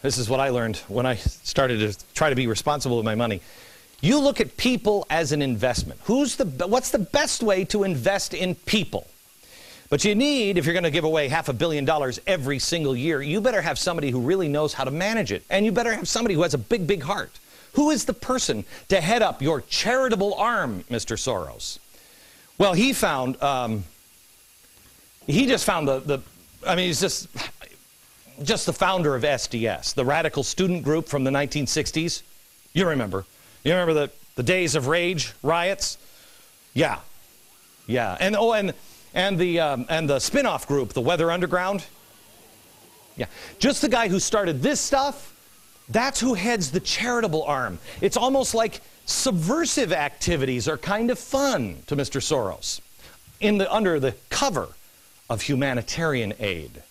This is what I learned when I started to try to be responsible with my money. You look at people as an investment. What's the best way to invest in people? But you need, if you're going to give away $500 million every single year, you better have somebody who really knows how to manage it. And you better have somebody who has a big, big heart. Who is the person to head up your charitable arm, Mr. Soros? Well, he found, he's just the founder of SDS, the radical student group from the 1960s. You remember. You remember the days of rage, riots? Yeah. Yeah. And the spin-off group, the Weather Underground. Yeah. Just the guy who started this stuff, that's who heads the charitable arm. It's almost like subversive activities are kind of fun to Mr. Soros under the cover of humanitarian aid.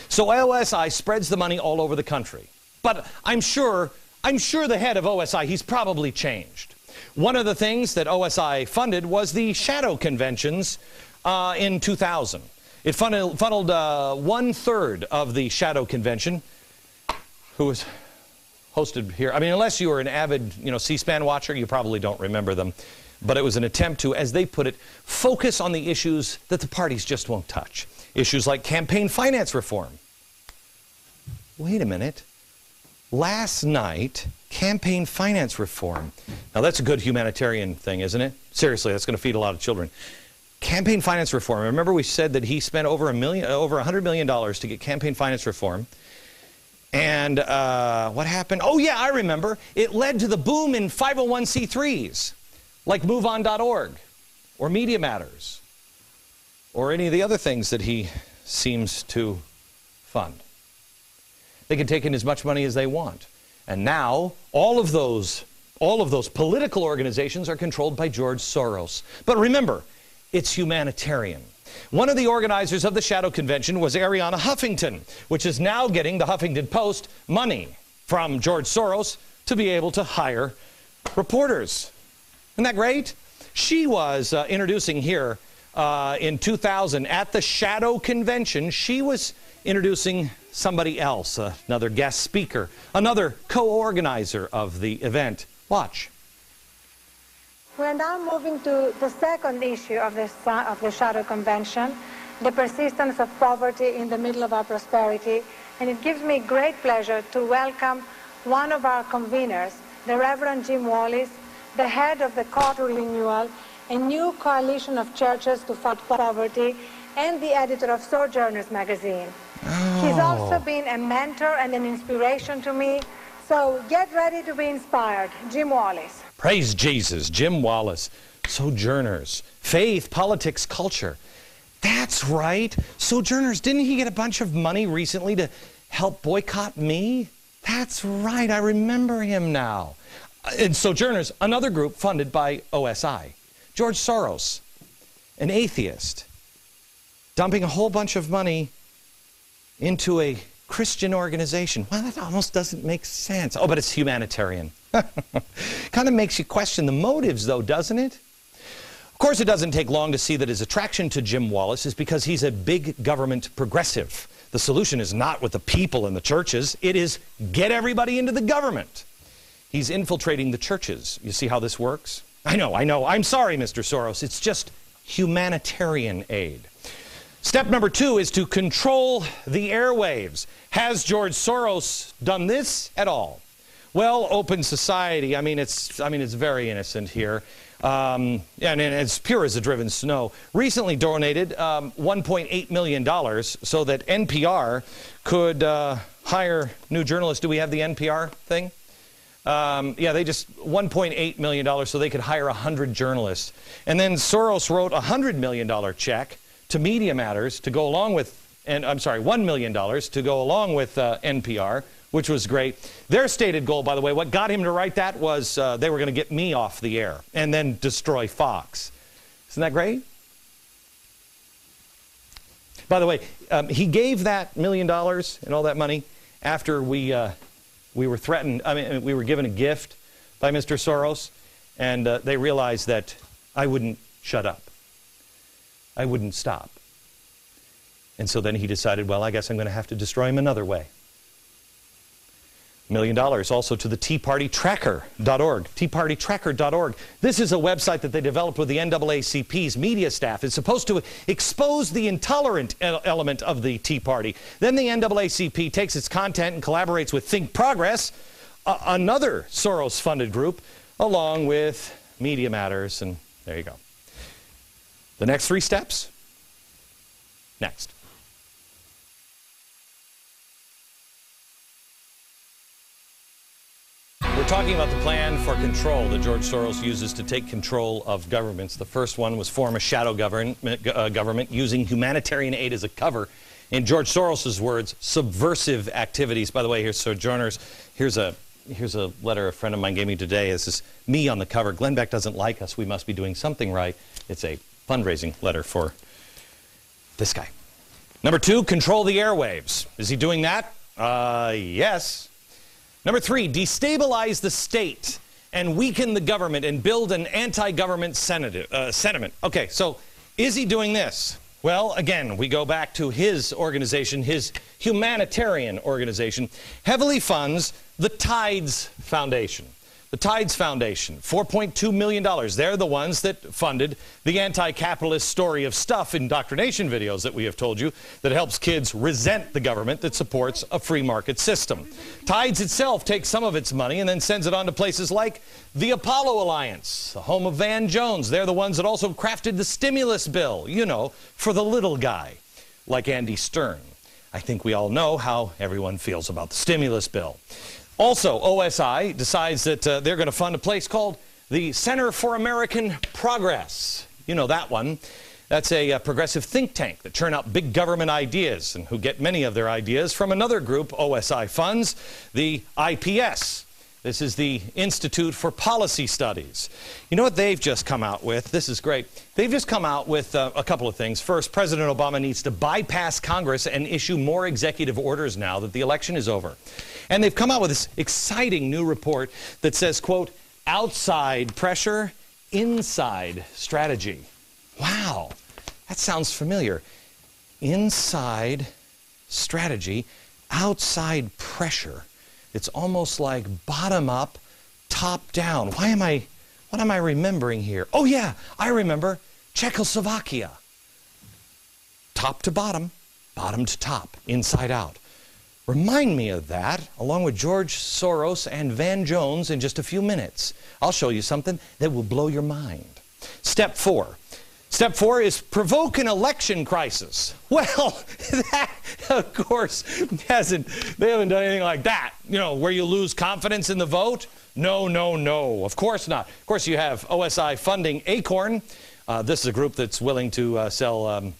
So OSI spreads the money all over the country. But I'm sure the head of OSI, he's probably changed. One of the things that OSI funded was the shadow conventions in 2000. It funneled 1/3 of the shadow convention, who was hosted here. I mean, unless you were an avid, C-SPAN watcher, you probably don't remember them. But it was an attempt to, as they put it, focus on the issues that the parties just won't touch. Issues like campaign finance reform. Wait a minute. Last night, campaign finance reform. Now, that's a good humanitarian thing, isn't it? Seriously, that's going to feed a lot of children. Campaign finance reform. Remember we said that he spent over $100 million to get campaign finance reform. And what happened? Oh, yeah, I remember. It led to the boom in 501c3s, like MoveOn.org or Media Matters or any of the other things that he seems to fund. They can take in as much money as they want. And now all of those political organizations are controlled by George Soros. But remember, it's humanitarian. One of the organizers of the Shadow Convention was Arianna Huffington, which is now getting the Huffington Post money from George Soros to be able to hire reporters. Isn't that great? She was introducing here in 2000 at the Shadow Convention. She was introducing somebody else, another guest speaker, another co-organizer of the event. Watch. We're now moving to the second issue of the Shadow Convention, the persistence of poverty in the middle of our prosperity. And it gives me great pleasure to welcome one of our conveners, the Reverend Jim Wallis, the head of the Call to Renewal, a new coalition of churches to fight poverty, and the editor of Sojourners magazine. Oh. He's also been a mentor and an inspiration to me. So get ready to be inspired. Jim Wallis. Praise Jesus. Jim Wallis. Sojourners. Faith, politics, culture. That's right. Sojourners, didn't he get a bunch of money recently to help boycott me? That's right. I remember him now. And Sojourners, another group funded by OSI. George Soros, an atheist, dumping a whole bunch of money into a Christian organization. Well, that almost doesn't make sense. Oh, but it's humanitarian. Kind of makes you question the motives, though, doesn't it? Of course, it doesn't take long to see that his attraction to Jim Wallis is because he's a big government progressive. The solution is not with the people in the churches. It is get everybody into the government. He's infiltrating the churches. You see how this works? I know. I'm sorry, Mr. Soros. It's just humanitarian aid. Step number 2 is to control the airwaves. Has George Soros done this at all? Well, open society, it's very innocent here. And it's pure as the driven snow. Recently donated $1.8 million so that NPR could hire new journalists. Do we have the NPR thing? Yeah, they just $1.8 million so they could hire 100 journalists. And then Soros wrote a $100 million check to Media Matters to go along with, $1 million to go along with NPR, which was great. Their stated goal, by the way, what got him to write that was they were going to get me off the air and then destroy Fox. Isn't that great? By the way, he gave that $1 million and all that money after we were threatened. We were given a gift by Mr. Soros, and they realized that I wouldn't shut up. I wouldn't stop. And so then he decided, well, I guess I'm going to have to destroy him another way. million also to the teapartytracker.org. Teapartytracker.org. This is a website that they developed with the NAACP's media staff. It's supposed to expose the intolerant element of the Tea Party. Then the NAACP takes its content and collaborates with Think Progress, another Soros-funded group, along with Media Matters, and there you go. The next 3 steps? Next. We're talking about the plan for control that George Soros uses to take control of governments. The first one was form a shadow government using humanitarian aid as a cover. In George Soros's words, subversive activities. By the way, here's Sojourners. Here's a letter a friend of mine gave me today. This is me on the cover. Glenn Beck doesn't like us. We must be doing something right. It's a fundraising letter for this guy. Number 2, control the airwaves. Is he doing that? Yes. Number 3, destabilize the state and weaken the government and build an anti-government sentiment. Okay, so is he doing this? Well, again, we go back to his organization, his humanitarian organization, heavily funds the Tides Foundation. The Tides Foundation, $4.2 million. They're the ones that funded the anti-capitalist story of stuff indoctrination videos that we have told you that helps kids resent the government that supports a free market system. Tides itself takes some of its money and then sends it on to places like the Apollo Alliance, the home of Van Jones. They're the ones that also crafted the stimulus bill, you know, for the little guy, like Andy Stern. I think we all know how everyone feels about the stimulus bill. Also, OSI decides that they're going to fund a place called the Center for American Progress. You know that one. That's a progressive think tank that churn out big government ideas and who get many of their ideas from another group OSI funds, the IPS. This is the Institute for Policy Studies. You know what they've just come out with? This is great. They've just come out with a couple of things. First, President Obama needs to bypass Congress and issue more executive orders now that the election is over. And they've come out with this exciting new report that says, quote, outside pressure, inside strategy. Wow, that sounds familiar. Inside strategy, outside pressure. It's almost like bottom up, top down. What am I remembering here? Oh yeah, I remember Czechoslovakia. Top to bottom, bottom to top, inside out. Remind me of that, along with George Soros and Van Jones in just a few minutes. I'll show you something that will blow your mind. Step 4. Step 4 is provoke an election crisis. Well, that, of course, they haven't done anything like that. You know, where you lose confidence in the vote? No, no, no. Of course not. Of course, you have OSI funding Acorn. This is a group that's willing to sell,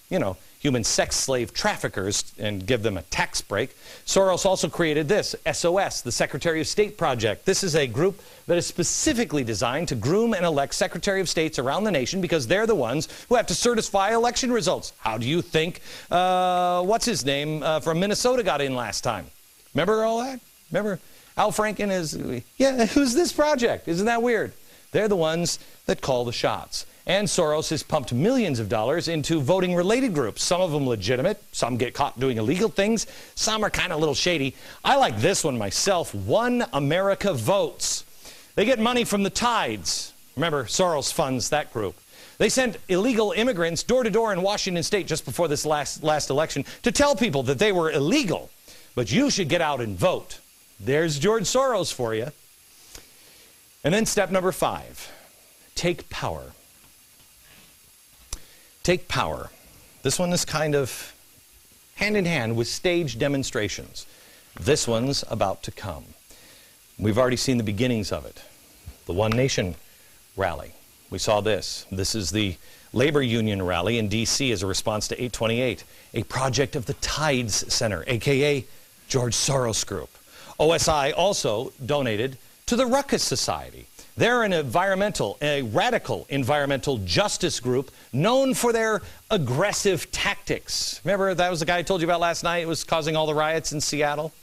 human sex slave traffickers and give them a tax break. Soros also created this, SOS, the Secretary of State Project. This is a group that is specifically designed to groom and elect Secretary of States around the nation because they're the ones who have to certify election results. How do you think, what's his name from Minnesota got in last time? Remember all that? Remember Al Franken is, yeah, who's this project? Isn't that weird? They're the ones that call the shots. And Soros has pumped millions of dollars into voting-related groups. Some of them legitimate. Some get caught doing illegal things. Some are kind of a little shady. I like this one myself. One America Votes. They get money from the Tides. Remember, Soros funds that group. They sent illegal immigrants door to door in Washington State just before this last election to tell people that they were illegal. But you should get out and vote. There's George Soros for you. And then step number 5. Take power. Take power. This one is kind of hand in hand with staged demonstrations. This one's about to come. We've already seen the beginnings of it. The One Nation rally. We saw this. This is the labor union rally in D.C. as a response to 828, a project of the Tides Center, a.k.a. George Soros Group. OSI also donated to the Ruckus Society. They're a radical environmental justice group known for their aggressive tactics. Remember, that was the guy I told you about last night? It was causing all the riots in Seattle.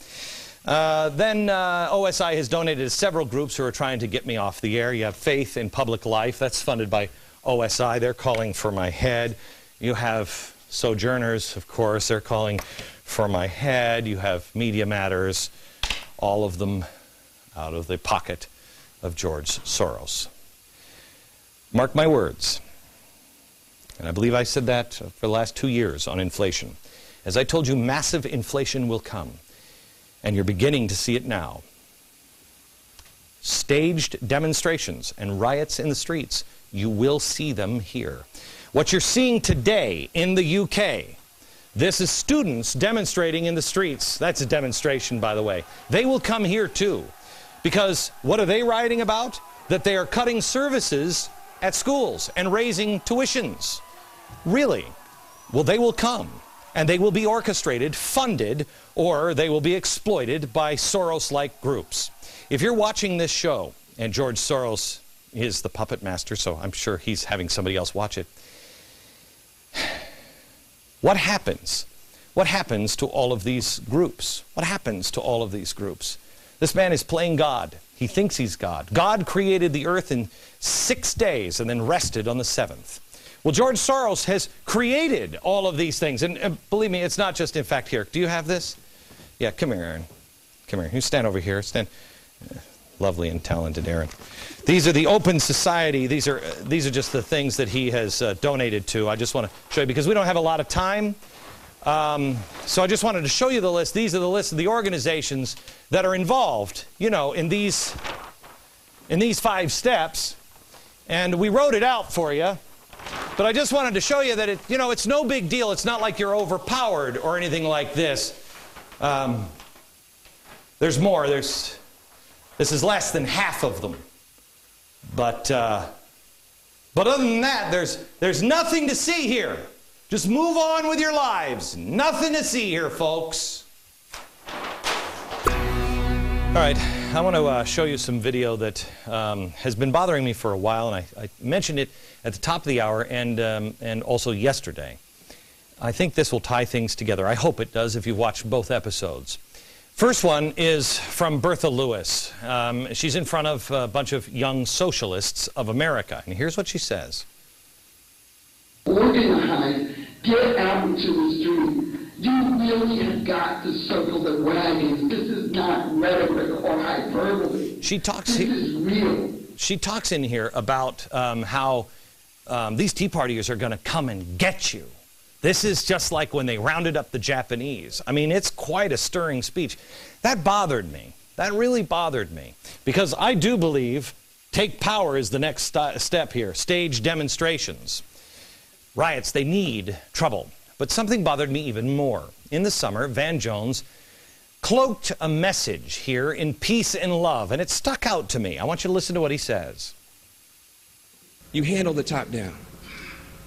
Then OSI has donated to several groups who are trying to get me off the air. You have Faith in Public Life. That's funded by OSI. They're calling for my head. You have Sojourners, of course. They're calling for my head. You have Media Matters. All of them out of the pocket of George Soros. Mark my words, and I believe I said that for the last 2 years on inflation. As I told you, massive inflation will come, and you're beginning to see it now. Staged demonstrations and riots in the streets, you will see them here. What you're seeing today in the UK, this is students demonstrating in the streets. That's a demonstration, by the way. They will come here too. Because what are they rioting about? That they are cutting services at schools and raising tuitions. Really? Well, they will come, and they will be orchestrated, funded, or they will be exploited by Soros-like groups. If you're watching this show, and George Soros is the puppet master, so I'm sure he's having somebody else watch it, what happens? What happens to all of these groups? What happens to all of these groups? This man is playing God. He thinks he's God. God created the earth in 6 days and then rested on the 7th. Well, George Soros has created all of these things. And believe me, it's not just, in fact, here. Do you have this? Yeah, come here, Aaron. Come here. You stand over here. Stand. Lovely and talented Aaron. These are the Open Society. These are just the things that he has donated to. I just want to show you, because we don't have a lot of time. So I just wanted to show you the list. These are the list of the organizations that are involved, you know, in these 5 steps. And we wrote it out for you. But I just wanted to show you that it's no big deal. It's not like you're overpowered or anything like this. There's more. This is less than half of them. But other than that, there's nothing to see here. Just move on with your lives. Nothing to see here, folks. All right, I want to show you some video that has been bothering me for a while, and I mentioned it at the top of the hour and also yesterday. I think this will tie things together. I hope it does if you've watched both episodes. First one is from Bertha Lewis. She's in front of a bunch of young socialists of America, and here's what she says. Organize, get out into the street. You really have got to circle the wagons. This is not rhetoric or hyperbole. This is real. She talks in here about how these Tea Partiers are going to come and get you. This is just like when they rounded up the Japanese. I mean, it's quite a stirring speech. That bothered me. That really bothered me. Because I do believe take power is the next step here. Stage demonstrations. Riots, they need trouble. But something bothered me even more. In the summer, Van Jones cloaked a message here in peace and love, and it stuck out to me. I want you to listen to what he says. You handle the top down,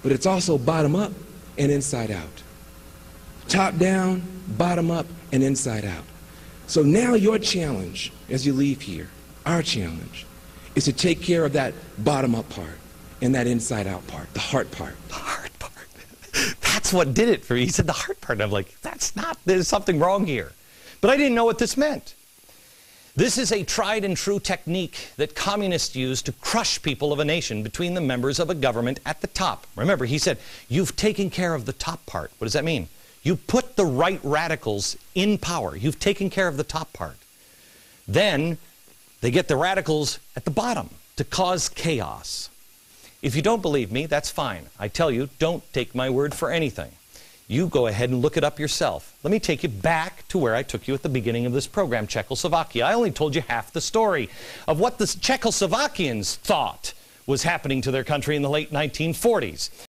but it's also bottom up and inside out. Top down, bottom up, and inside out. So now your challenge as you leave here, our challenge, is to take care of that bottom up part and that inside out part, the heart part. The heart part. That's what did it for me. He said the heart part. I'm like, there's something wrong here. But I didn't know what this meant. This is a tried and true technique that communists use to crush people of a nation between the members of a government at the top. Remember, he said, you've taken care of the top part. What does that mean? You put the right radicals in power. You've taken care of the top part. Then they get the radicals at the bottom to cause chaos. If you don't believe me, that's fine. I tell you, don't take my word for anything. You go ahead and look it up yourself. Let me take you back to where I took you at the beginning of this program, Czechoslovakia. I only told you half the story of what the Czechoslovakians thought was happening to their country in the late 1940s.